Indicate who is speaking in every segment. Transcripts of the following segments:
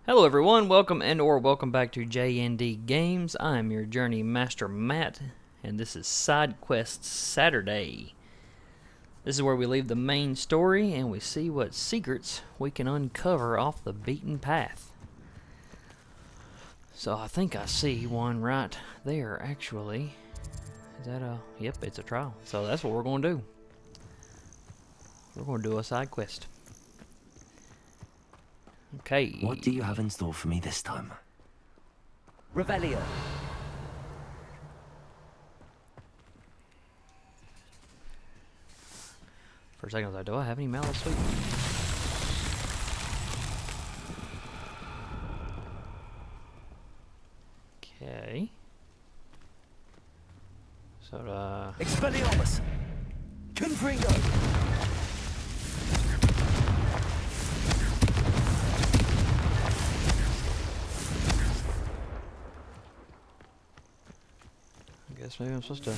Speaker 1: Hello everyone, welcome back to JNDGames. I'm your Journey Master Matt, and this is Side Quest Saturday. This is where we leave the main story and we see what secrets we can uncover off the beaten path. So I think I see one right there actually. Is that a... Yep, it's a trial. So that's what we're going to do. We're going to do a side quest. Okay.
Speaker 2: What do you have in store for me this time?
Speaker 3: Revelio.
Speaker 1: For a second I was like, do I have any mallow sweet? Okay. So,
Speaker 3: Expelliarmus. Confringo.
Speaker 1: I guess maybe I'm supposed to...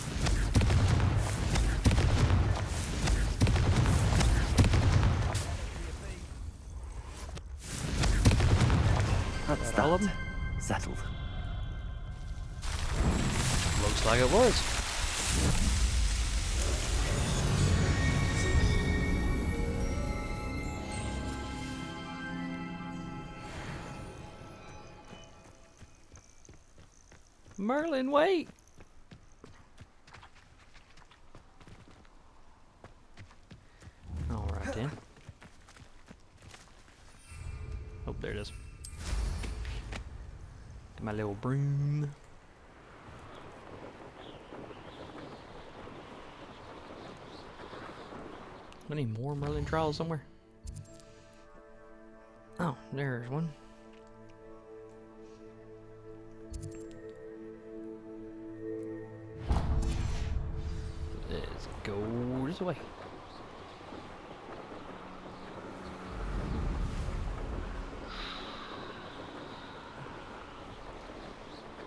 Speaker 2: That's
Speaker 1: all of
Speaker 2: that.
Speaker 1: them?
Speaker 2: Settled.
Speaker 1: Looks like it was. Merlin, wait! Alright then. Oh, there it is. Get my little broom. Any more Merlin trials somewhere? Oh, there's one. Let's go this way.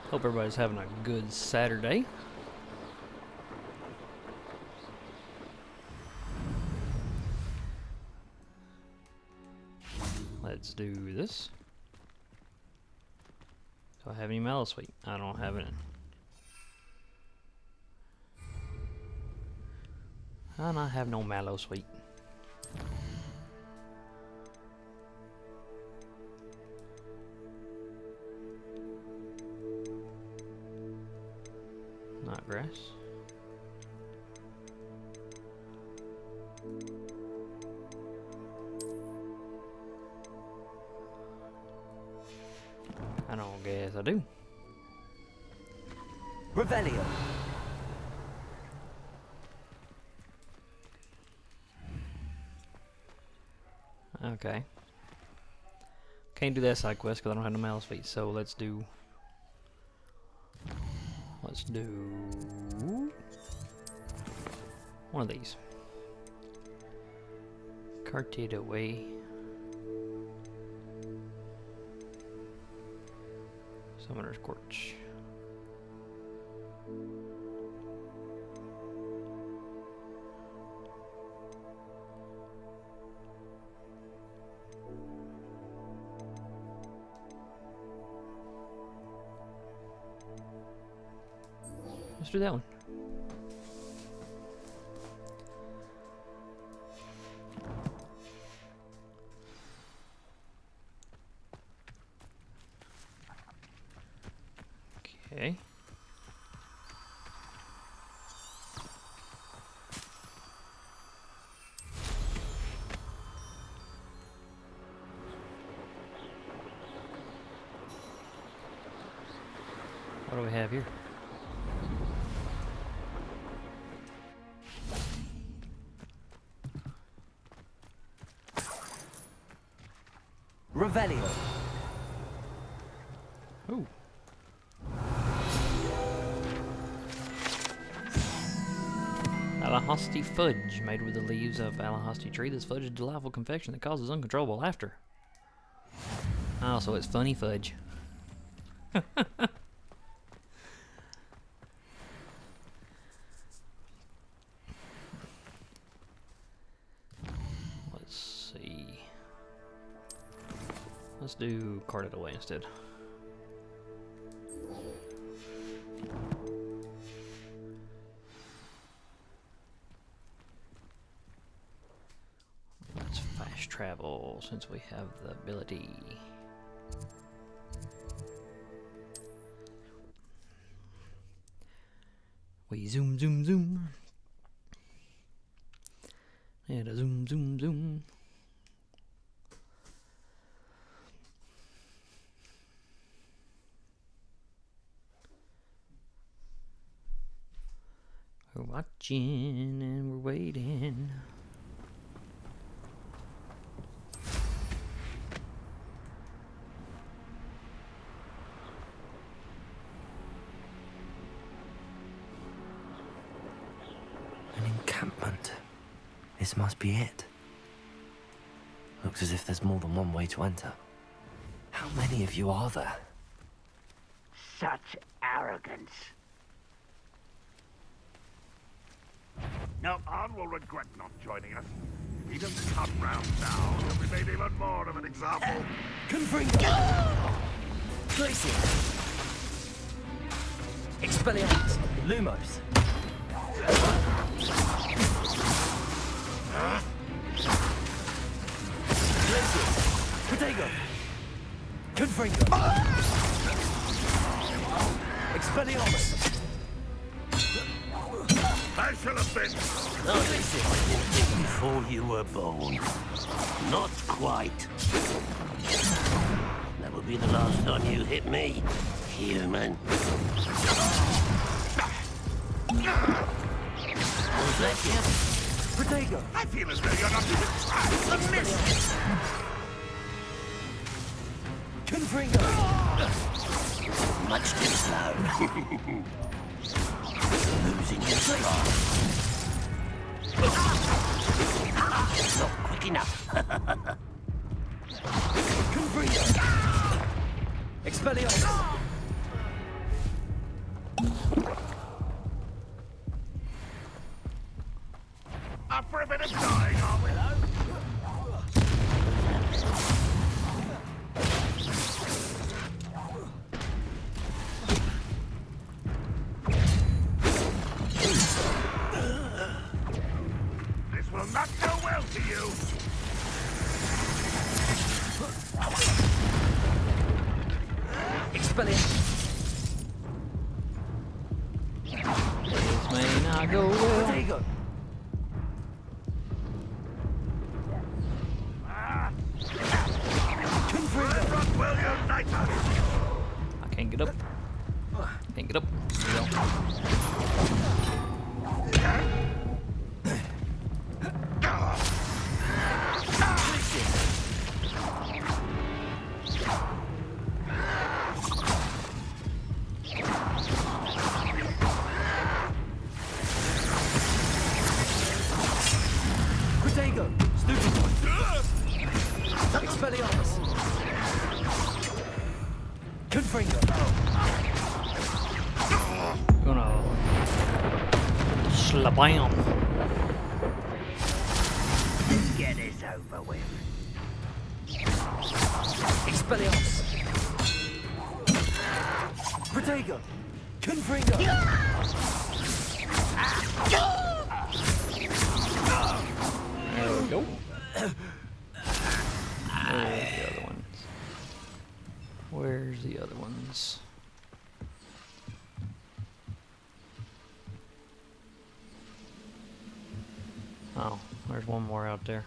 Speaker 1: Hope everybody's having a good Saturday. Let's do this. Do I have any mallow sweet? I don't have any. And I have no mallow sweet. Not grass. I don't guess I do.
Speaker 3: Revelio.
Speaker 1: Okay. Can't do that side quest because I don't have no mouse feet. So let's do one of these. Carted away. Summoner's Quartz. Let's do that one. Okay. What do we have here?
Speaker 3: Revelio.
Speaker 1: Ooh. Alahasti fudge, made with the leaves of Alahasti tree. This fudge is a delightful confection that causes uncontrollable laughter. Oh, so it's funny fudge. Let's see. Let's do carted away instead. Let's fast travel since we have the ability. We zoom, zoom, zoom. And a zoom, zoom, zoom. We're watching and we're waiting.
Speaker 2: An encampment. This must be it. Looks as if there's more than one way to enter. How many of you are there?
Speaker 4: Such arrogance.
Speaker 5: Now, Anne will regret not joining us. If he doesn't come round now, he'll be made even more of an example.
Speaker 3: Confringo! Glacier! Expelliarmus! Lumos! Glacier! Protego! Confringo! Expelliarmus!
Speaker 5: I shall have been.
Speaker 4: I didn't think before you were born. Not quite. That will be the last time you hit me, human. Was that you?
Speaker 3: Protego!
Speaker 5: I feel as though you're not even trying to miss.
Speaker 3: Confringo!
Speaker 4: Much too slow. Losing your stride. Not quick enough.
Speaker 3: Confringo! Expelliarmus!
Speaker 5: Up for a bit of dying, are we? This will not go well to you.
Speaker 3: Expelliarmus!
Speaker 1: This may not go well.
Speaker 3: Protego! Confringo!
Speaker 5: Rock will unite us.
Speaker 1: I can't get up. Can't get up. There we go.
Speaker 3: Protego! Stupid one! Expelliarmus! Confringo!
Speaker 1: Gonna slabam.
Speaker 4: Get this over with.
Speaker 3: Expelliarmus! Protego! Confringo!
Speaker 1: There we go. Where's the other ones? Where's the other ones? Oh, there's one more out there.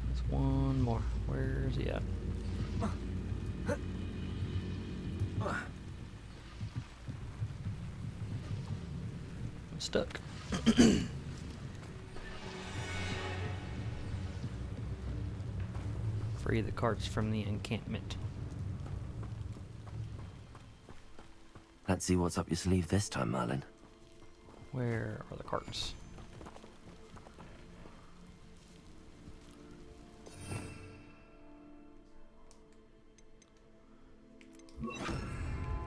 Speaker 1: There's one more. Where's he at? I'm stuck. Free the carts from the encampment.
Speaker 2: Let's see what's up your sleeve this time, Merlin.
Speaker 1: Where are the carts?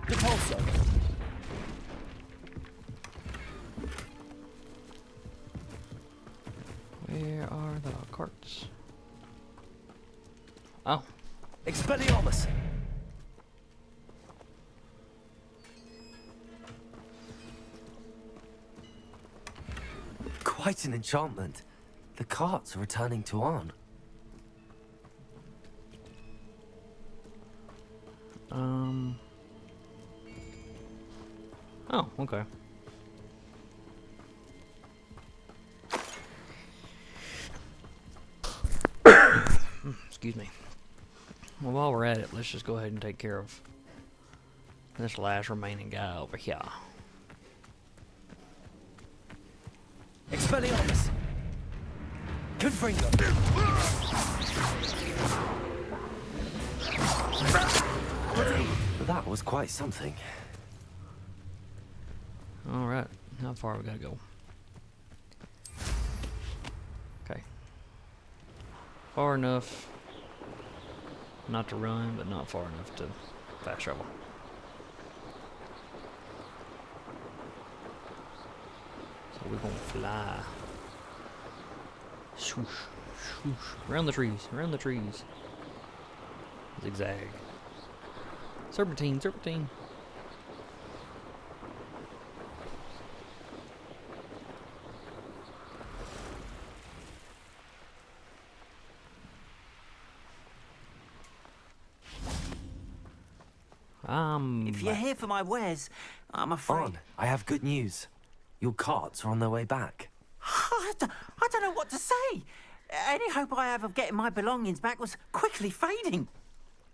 Speaker 3: Repulso!
Speaker 1: Where are the carts? Oh,
Speaker 3: Expelliarmus!
Speaker 2: Quite an enchantment. The carts are returning to Arn.
Speaker 1: Oh, okay. Excuse me. Well, while we're at it, let's just go ahead and take care of this last remaining guy over here.
Speaker 3: Expelliarmus! Confringo!
Speaker 2: That was quite something.
Speaker 1: Alright, how far we gotta go? Okay. Far enough not to run, but not far enough to fast travel. So we're gonna fly. Swoosh, swoosh. Around the trees, around the trees. Zigzag. Serpentine, serpentine.
Speaker 6: If you're here for my wares, I'm afraid...
Speaker 2: Arn, I have good news. Your carts are on their way back.
Speaker 6: I don't know what to say. Any hope I have of getting my belongings back was quickly fading.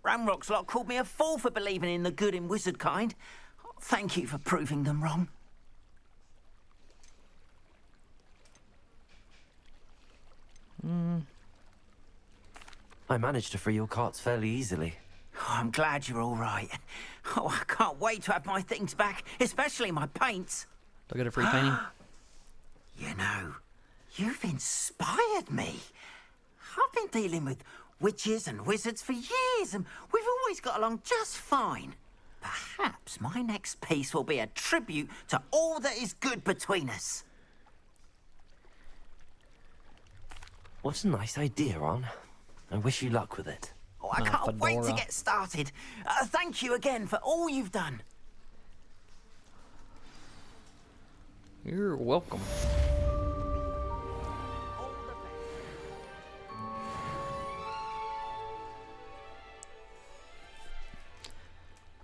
Speaker 6: Ramrock's lot called me a fool for believing in the good in wizard kind. Thank you for proving them wrong.
Speaker 2: I managed to free your carts fairly easily.
Speaker 6: Oh, I'm glad you're all right. Oh, I can't wait to have my things back, especially my paints.
Speaker 1: Do I get a free painting?
Speaker 6: You know, you've inspired me. I've been dealing with witches and wizards for years, and we've always got along just fine. Perhaps my next piece will be a tribute to all that is good between us.
Speaker 2: What a nice idea, Arn. I wish you luck with it.
Speaker 6: Oh, I
Speaker 1: Ah,
Speaker 6: can't wait to
Speaker 1: fedora.
Speaker 6: get started. Thank you again for all you've done.
Speaker 1: You're welcome.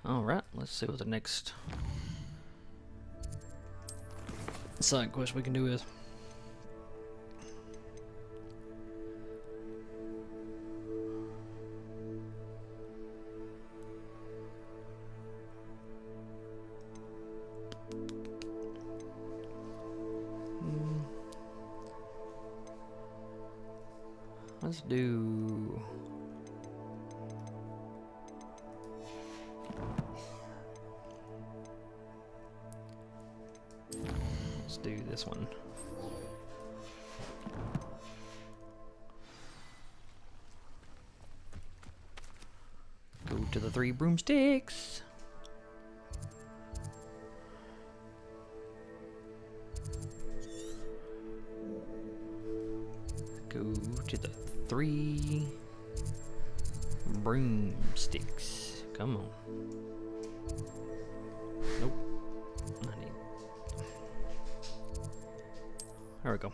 Speaker 1: Alright, let's see what the next side quest we can do is. Let's do... Let's do this one. Go to the 3 broomsticks. Go to the 3 broomsticks. Come on. Nope. I need... There we go.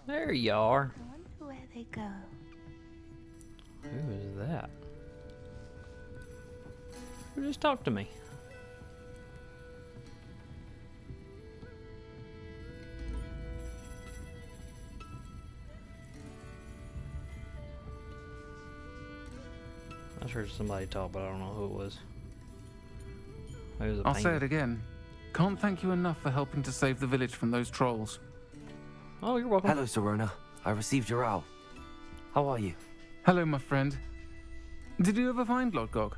Speaker 1: There you are.
Speaker 7: I wonder where they go.
Speaker 1: Who is that? Who just talked to me? I heard somebody talk, but I don't know who it was. Maybe it was a
Speaker 8: I'll say
Speaker 1: penguin.
Speaker 8: it again. Can't thank you enough for helping to save the village from those trolls.
Speaker 1: Oh, you're welcome.
Speaker 2: Hello, Serona. I received your owl. How are you?
Speaker 8: Hello, my friend. Did you ever find Lodgog?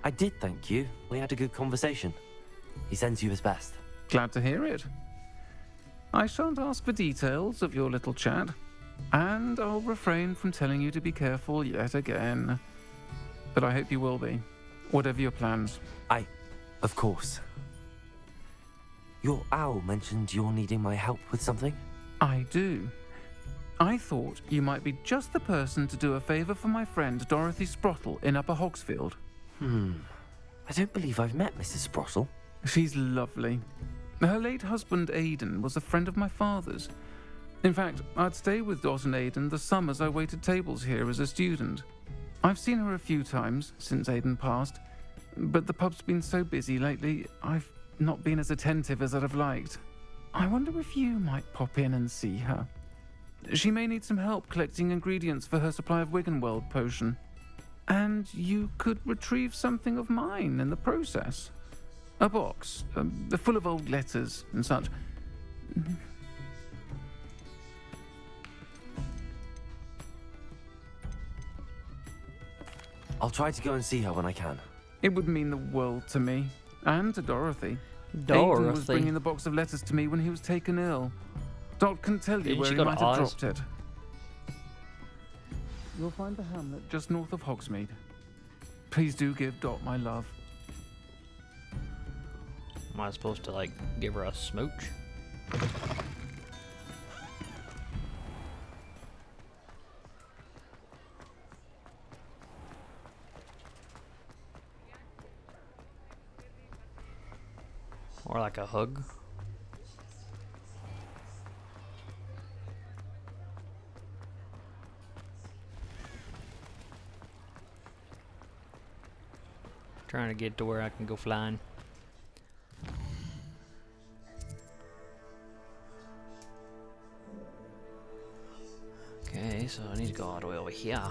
Speaker 2: I did thank you. We had a good conversation. He sends you his best.
Speaker 8: Glad to hear it. I shan't ask for details of your little chat, and I'll refrain from telling you to be careful yet again. But I hope you will be, whatever your plans.
Speaker 2: Of course. Your owl mentioned you're needing my help with something?
Speaker 8: I do. I thought you might be just the person to do a favour for my friend Dorothy Sprottle in Upper Hogsfield.
Speaker 2: I don't believe I've met Mrs. Sprottle.
Speaker 8: She's lovely. Her late husband Aidan was a friend of my father's. In fact, I'd stay with Dot and Aidan the summers I waited tables here as a student. I've seen her a few times since Aidan passed, but the pub's been so busy lately, I've not been as attentive as I'd have liked. I wonder if you might pop in and see her. She may need some help collecting ingredients for her supply of Wiggenweld potion. And you could retrieve something of mine in the process. A box, full of old letters and such.
Speaker 2: I'll try to go and see her when I can.
Speaker 8: It would mean the world to me, and to Dorothy.
Speaker 1: Dorothy.
Speaker 8: Aidan was bringing the box of letters to me when he was taken ill. Dot can tell you
Speaker 1: Didn't
Speaker 8: where
Speaker 1: she
Speaker 8: he
Speaker 1: go to
Speaker 8: might have
Speaker 1: Oz?
Speaker 8: dropped it. You'll find the hamlet just north of Hogsmeade. Please do give Dot my love.
Speaker 1: Am I supposed to, like, give her a smooch? Or like a hug? Trying to get to where I can go flying. Okay, so I need to go all the way over here.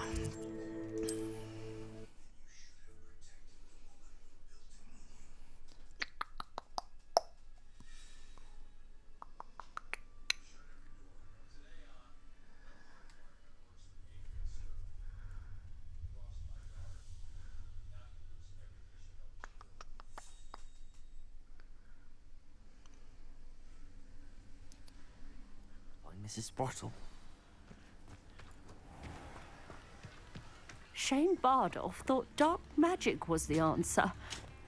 Speaker 2: Find Mrs. Sprottle.
Speaker 7: Shane Bardolph thought dark magic was the answer.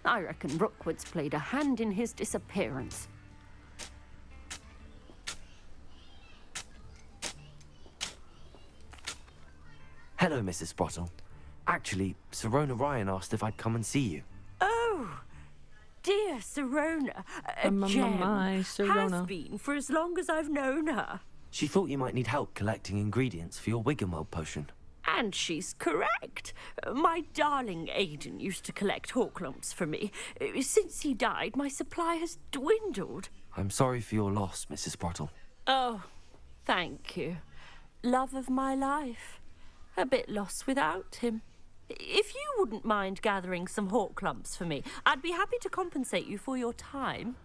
Speaker 7: I reckon Rookwood's played a hand in his disappearance.
Speaker 2: Hello, Mrs. Sprottle. Actually, Sirona Ryan asked if I'd come and see you.
Speaker 7: Oh, dear Sirona. A gem.
Speaker 1: My Sirona.
Speaker 7: Has been for as long as I've known her.
Speaker 2: She thought you might need help collecting ingredients for your Wiggenweld potion.
Speaker 7: And she's correct. My darling Aidan used to collect hawklumps for me. Since he died, my supply has dwindled.
Speaker 2: I'm sorry for your loss, Mrs. Sprottle.
Speaker 7: Oh, thank you. Love of my life. A bit lost without him. If you wouldn't mind gathering some hawklumps for me, I'd be happy to compensate you for your time.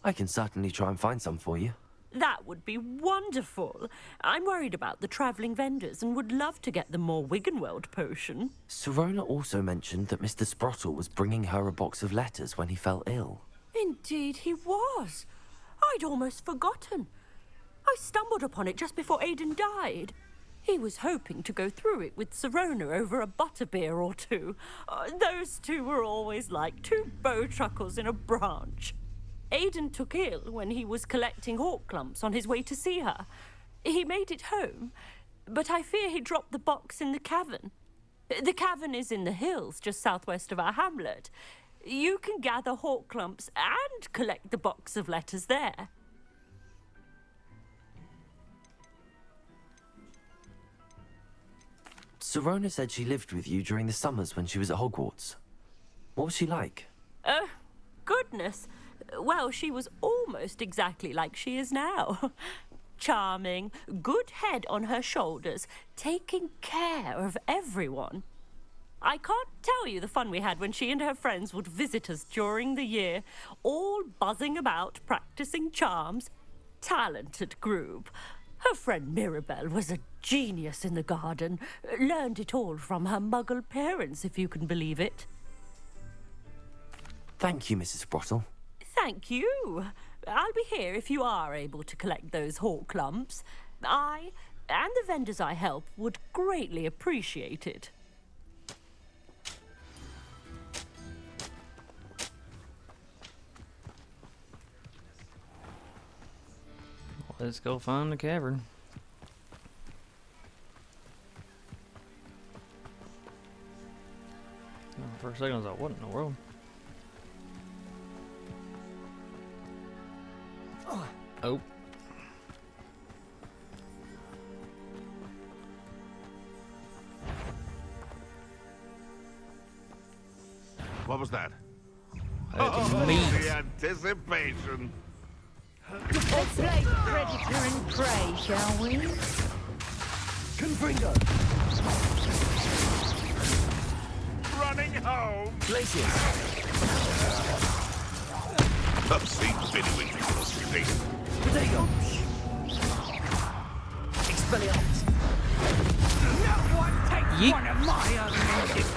Speaker 2: I can certainly try and find some for you.
Speaker 7: That would be wonderful. I'm worried about the travelling vendors and would love to get them more Wiggenweld potion.
Speaker 2: Sirona also mentioned that Mr. Sprottle was bringing her a box of letters when he fell ill.
Speaker 7: Indeed he was. I'd almost forgotten. I stumbled upon it just before Aidan died. He was hoping to go through it with Sirona over a butterbeer or two. Those two were always like two bowtruckles in a branch. Aidan took ill when he was collecting hawklumps on his way to see her. He made it home, but I fear he dropped the box in the cavern. The cavern is in the hills just southwest of our hamlet. You can gather hawklumps and collect the box of letters there.
Speaker 2: Sirona said she lived with you during the summers when she was at Hogwarts. What was she like?
Speaker 7: Oh, goodness. Well, she was almost exactly like she is now. Charming, good head on her shoulders, taking care of everyone. I can't tell you the fun we had when she and her friends would visit us during the year, all buzzing about, practicing charms. Talented group. Her friend Mirabelle was a genius in the garden. Learned it all from her muggle parents, if you can believe it.
Speaker 2: Thank you, Mrs. Sprottle.
Speaker 7: Thank you. I'll be here if you are able to collect those hawk lumps. I and the vendors I help would greatly appreciate it.
Speaker 1: Let's go find the cavern. For a second, I was like, what in the world? Oh.
Speaker 5: What was that?
Speaker 1: It's meat.
Speaker 5: The anticipation.
Speaker 9: Let's play predator and prey, shall we?
Speaker 3: Confringo.
Speaker 5: Running home.
Speaker 3: Glacius.
Speaker 5: Obscene bidwing velocity.
Speaker 3: Potato. Expelliarmus. No one takes
Speaker 1: Yeet.
Speaker 3: one of my unleashed.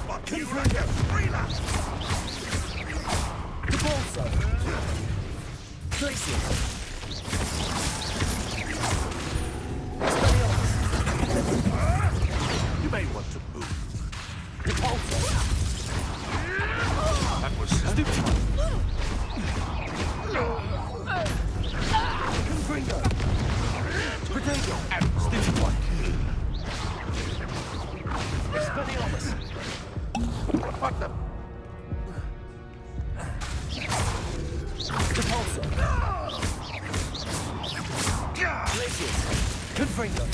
Speaker 5: Fuck you like a freelancer.
Speaker 3: Cabalso. Glacius. Expelliarmus.
Speaker 5: You may want to move.
Speaker 3: Repulsor.
Speaker 5: That was stupid.
Speaker 3: Confringo. Potato. Stupid one. Expelliarmus.
Speaker 5: What the?
Speaker 3: Repulsor. Glacius. Confringo.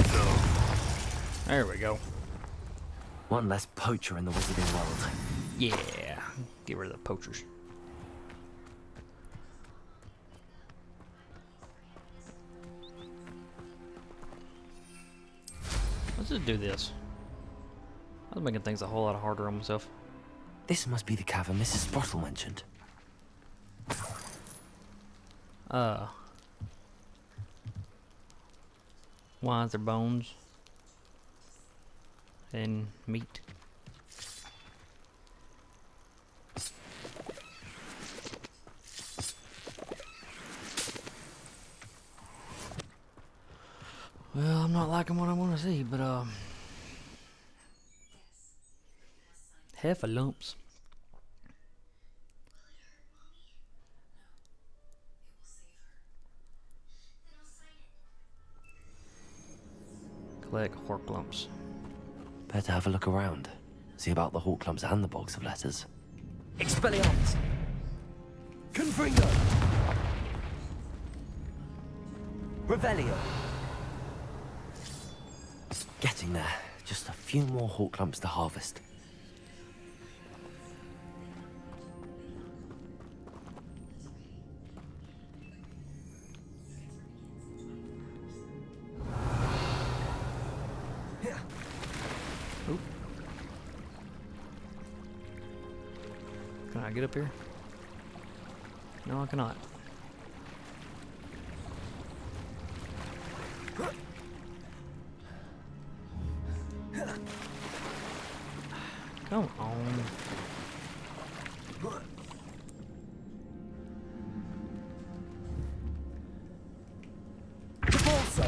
Speaker 1: There we go.
Speaker 2: One less poacher in the wizarding world.
Speaker 1: Yeah. Get rid of the poachers. Let's just do this. I was making things a whole lot harder on myself.
Speaker 2: This must be the cavern Mrs. Sprottle mentioned.
Speaker 1: Why is there bones? And meat. Well, I'm not liking what I want to see, but half a lumps. Collect hork lumps.
Speaker 2: Better have a look around. See about the hawk lumps and the box of letters.
Speaker 3: Expelliarmus. Confringo. Revelio.
Speaker 2: Getting there. Just a few more hawk lumps to harvest.
Speaker 1: Oop. Can I get up here? No, I cannot. Come on.
Speaker 3: Cabalso.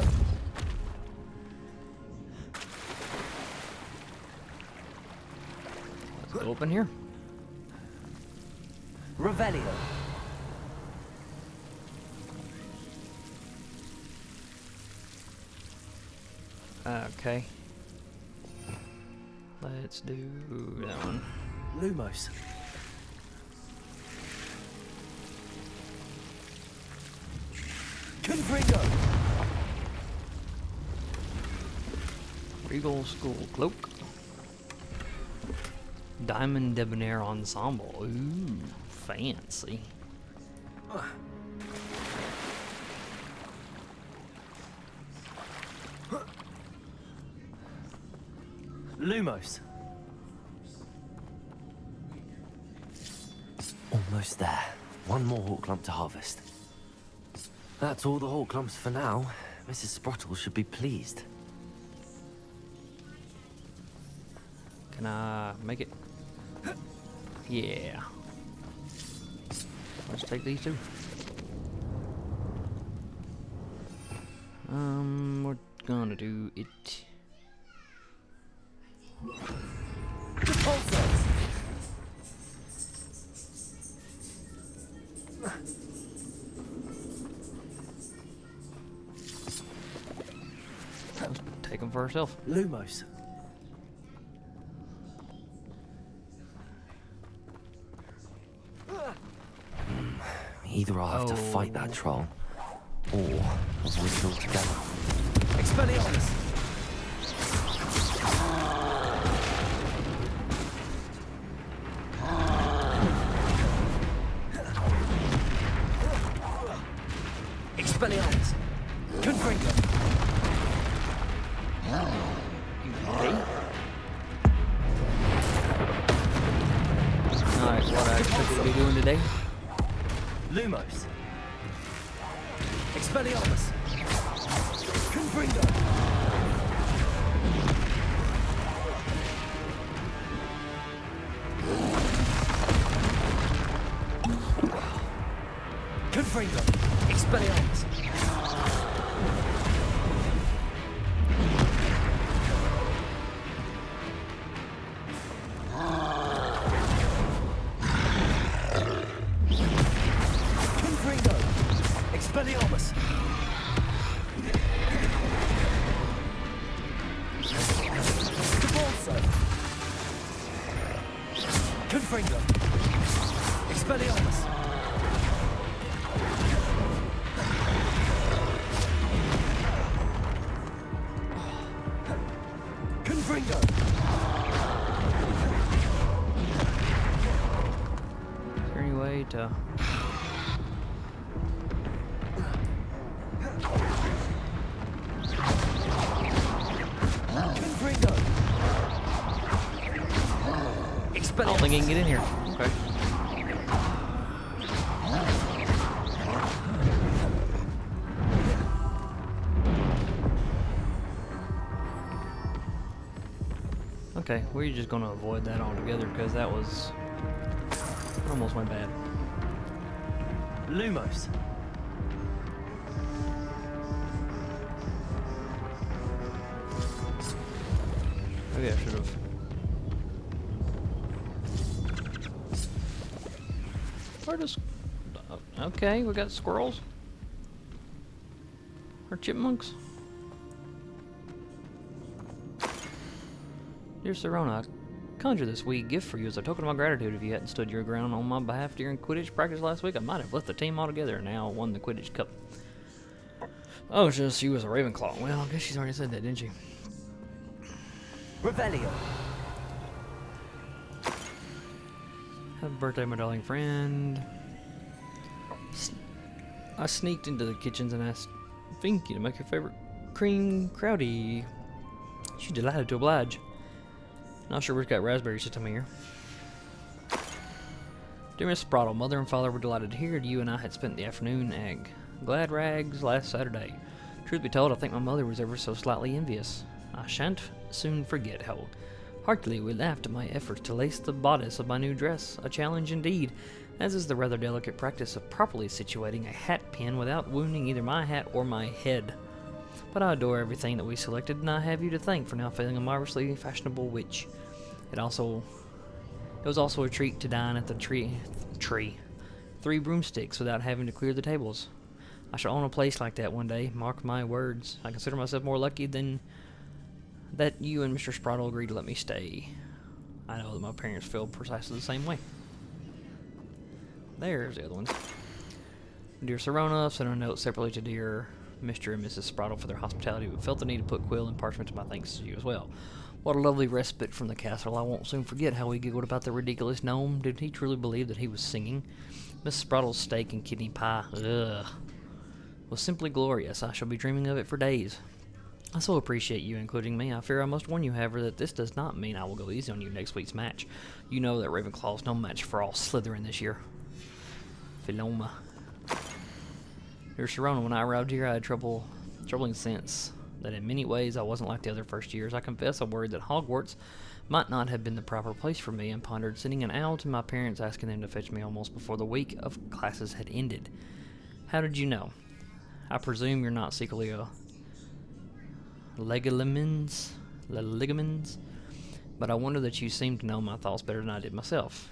Speaker 1: Let's go up in here.
Speaker 3: Revelio.
Speaker 1: Okay. Let's do that one.
Speaker 3: Lumos. Confringo.
Speaker 1: Regal School Cloak. Diamond Debonair Ensemble. Ooh, fancy.
Speaker 3: Lumos.
Speaker 2: Almost there. One more hawk lump to harvest. That's all the hawk lumps for now. Mrs. Sprottle should be pleased.
Speaker 1: Can I make it? Yeah. Let's take these two. We're gonna do it. Let's take them for ourselves.
Speaker 3: Lumos.
Speaker 2: Either I'll have to fight that troll, or avoid it altogether.
Speaker 3: Expelliarmus. Expelliarmus. Confringo.
Speaker 1: Alright, what I expect to be doing today.
Speaker 3: Lumos. Expelliarmus. Confringo. Confringo. Expelliarmus. Confringo. Expelliarmus. Cabalso. Confringo. Expelliarmus. Confringo.
Speaker 1: Is there any way to...
Speaker 3: Confringo.
Speaker 1: I don't think he can get in here. Okay. Okay, we're just gonna avoid that altogether because that was almost went bad.
Speaker 3: Lumos.
Speaker 1: Maybe I should have. Where does? Okay, we got squirrels. Or chipmunks. Dear Serona, I conjure this wee gift for you as a token of my gratitude. If you hadn't stood your ground on my behalf during Quidditch practice last week, I might have left the team altogether and now won the Quidditch Cup. Oh, it's just she was a Ravenclaw. Well, I guess she's already said that, didn't she?
Speaker 3: Revelio.
Speaker 1: Happy birthday, my darling friend. I sneaked into the kitchens and asked Finky to make her favorite cream crowdy. She's delighted to oblige. Not sure we've got raspberries this time of year. Dear Miss Sprottle, Mother and Father were delighted to hear that you and I had spent the afternoon at Glad Rags last Saturday. Truth be told, I think my mother was ever so slightly envious. I shan't soon forget how heartily we laughed at my efforts to lace the bodice of my new dress, a challenge indeed, as is the rather delicate practice of properly situating a hat pin without wounding either my hat or my head. But I adore everything that we selected, and I have you to thank for now feeling a marvelously fashionable witch. It was also a treat to dine at the tree 3 broomsticks without having to clear the tables. I shall own a place like that one day, mark my words. I consider myself more lucky than that you and Mr. Sprottle agreed to let me stay. I know that my parents feel precisely the same way. There's the other ones. Dear Serona, sent a note separately to dear Mr. and Mrs. Sprottle for their hospitality, but felt the need to put quill and parchment to my thanks to you as well. What a lovely respite from the castle. I won't soon forget how we giggled about the ridiculous gnome. Did he truly believe that he was singing? Mrs. Sprottle's steak and kidney pie, was simply glorious. I shall be dreaming of it for days. I so appreciate you including me. I fear I must warn you, however, that this does not mean I will go easy on you next week's match. You know that Ravenclaw's no match for all Slytherin this year. Philoma. Dear Serona, when I arrived here, I had troubling sense that in many ways I wasn't like the other first years. I confess I worried that Hogwarts might not have been the proper place for me, and pondered sending an owl to my parents asking them to fetch me almost before the week of classes had ended. How did you know? I presume you're not secretly a ligaments, but I wonder that you seem to know my thoughts better than I did myself.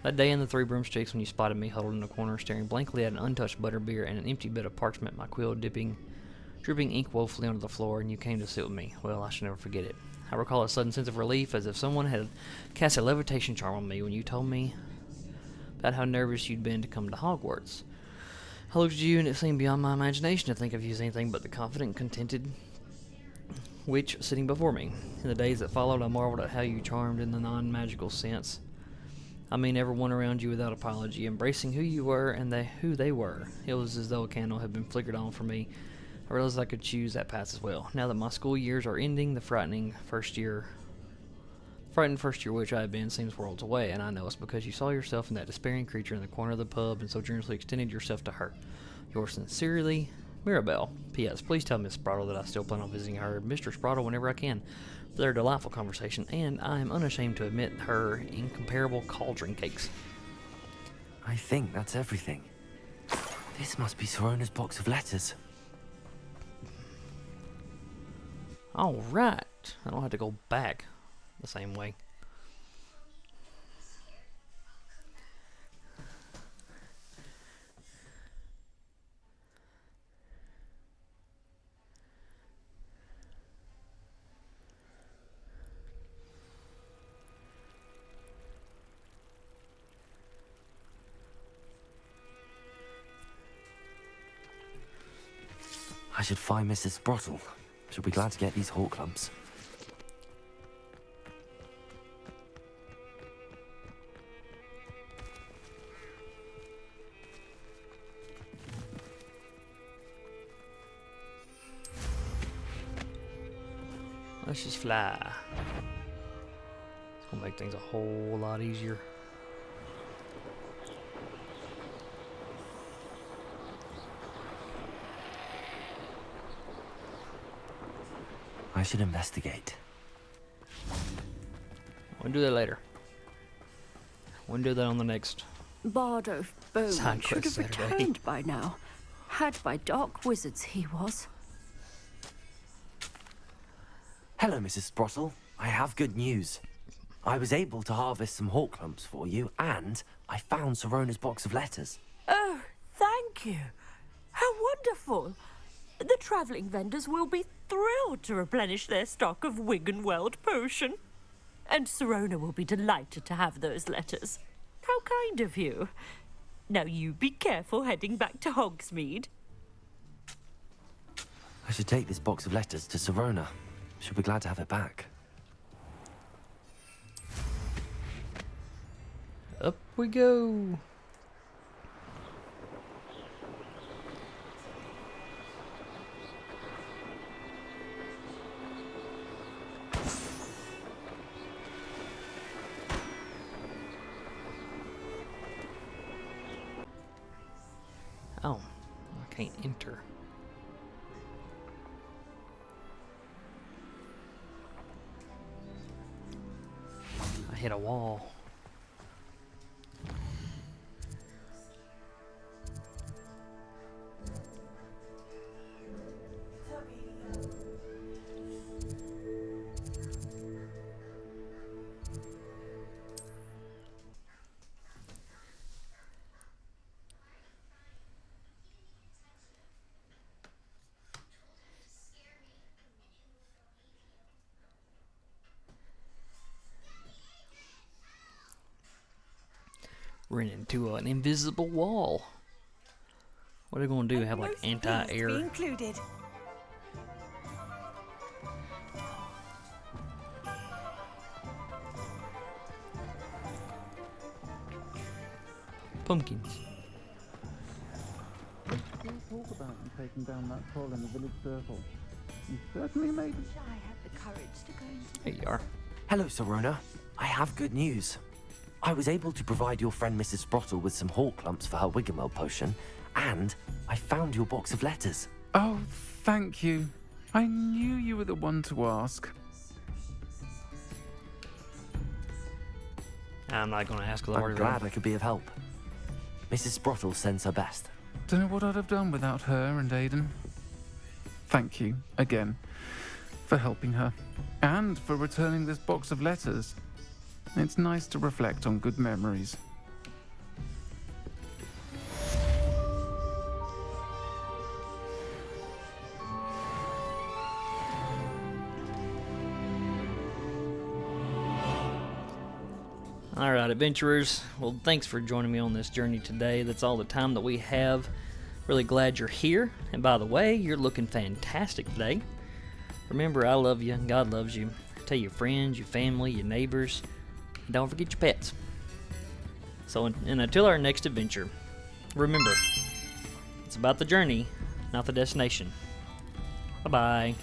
Speaker 1: That day in the Three Broomsticks, when you spotted me huddled in a corner staring blankly at an untouched butterbeer and an empty bit of parchment, my quill dripping ink woefully onto the floor, and you came to sit with me. Well, I shall never forget it. I recall a sudden sense of relief, as if someone had cast a levitation charm on me when you told me about how nervous you'd been to come to Hogwarts. I looked at you, and it seemed beyond my imagination to think of you as anything but the confident, contented witch sitting before me. In the days that followed, I marveled at how you charmed in the non-magical sense. I mean, everyone around you without apology, embracing who you were and who they were. It was as though a candle had been flickered on for me. I realized I could choose that path as well. Now that my school years are ending, the frightened first year witch I have been seems worlds away, and I know it's because you saw yourself in that despairing creature in the corner of the pub and so generously extended yourself to her. Yours sincerely, Mirabelle. P.S. Please tell Miss Sprottle that I still plan on visiting her and Mr. Sprottle whenever I can for their delightful conversation, and I am unashamed to admit her incomparable cauldron cakes.
Speaker 2: I think that's everything. This must be Sorona's box of letters.
Speaker 1: Alright. I don't have to go back the same way.
Speaker 2: I should find Mrs. Sprottle. She'll be glad to get these hawk clumps.
Speaker 1: Let's just fly. It's gonna make things a whole lot easier.
Speaker 2: I should investigate.
Speaker 1: We'll do that later. We'll do that on the next.
Speaker 7: Bardo Bowman
Speaker 1: Side
Speaker 7: should
Speaker 1: quest
Speaker 7: have
Speaker 1: Saturday.
Speaker 7: returned by now. Had by dark wizards he was.
Speaker 2: Hello, Mrs. Sprottle. I have good news. I was able to harvest some hawk clumps for you, and I found Sorona's box of letters.
Speaker 7: Oh, thank you. How wonderful. The travelling vendors will be thrilled to replenish their stock of Wiggenweld potion. And Sirona will be delighted to have those letters. How kind of you. Now you be careful heading back to Hogsmeade.
Speaker 2: I should take this box of letters to Sirona. She'll be glad to have it back.
Speaker 1: Up we go. Oh, I can't enter. I hit a wall. Ran into an invisible wall. What are they going to do? Have like anti-air?
Speaker 10: Included.
Speaker 1: Pumpkins.
Speaker 8: Talk about you taking down that troll in the village circle. You certainly made it.
Speaker 10: I have the courage to go into
Speaker 1: There you are.
Speaker 2: Hello, Sirona. I have good news. I was able to provide your friend Mrs. Sprottle with some hawk clumps for her Wiggenweld potion, and I found your box of letters.
Speaker 8: Oh, thank you. I knew you were the one to ask.
Speaker 1: I'm not going to ask the
Speaker 2: I'm
Speaker 1: Lord.
Speaker 2: glad I could be of help. Mrs. Sprottle sends her best.
Speaker 8: Don't know what I'd have done without her and Aidan. Thank you, again, for helping her. And for returning this box of letters. It's nice to reflect on good memories.
Speaker 1: Alright, adventurers. Well, thanks for joining me on this journey today. That's all the time that we have. Really glad you're here. And by the way, you're looking fantastic today. Remember, I love you and God loves you. Tell your friends, your family, your neighbors. And don't forget your pets. So, and until our next adventure, remember, it's about the journey, not the destination. Bye-bye.